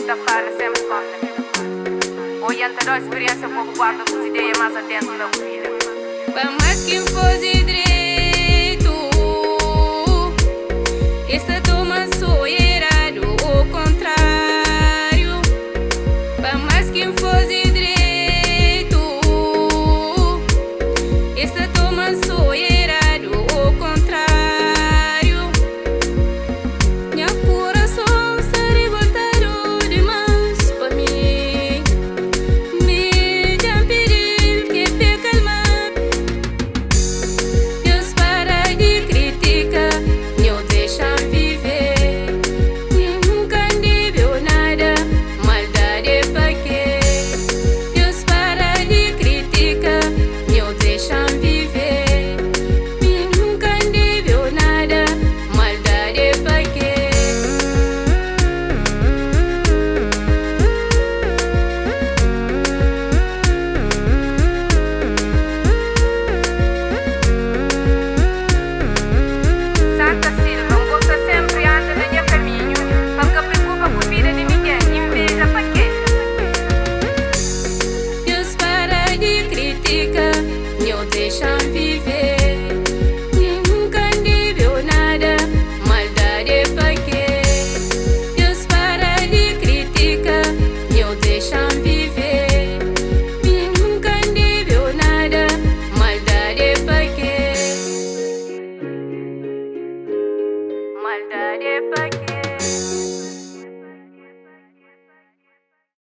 da falha sempre esconde. Orienta da experiência, pouco guarda com as ideias mais atentas da vida. Para mais quem fosse direito, esta toma sou errado, o contrário. Para mais quem fosse direito, esta toma sou errado, o contrário. Meu coração se revoltaram demais para mim. Me dá pedir que te calmar. Deus para de criticar, não deixa viver. Nunca deu nada, maldade para quê? Deus para de criticar, não deixa viver. Nunca deu nada, maldade para quê? Santa Silva, gosta sempre anda no meu caminho. Nunca preocupa com a vida de ninguém, inveja para quê? Deus para de criticar, não deixa viver. Nunca deu nada, maldade para quê? Deus para de criticar, não deixa viver. Nunca deu nada, maldade para quê? Maldade para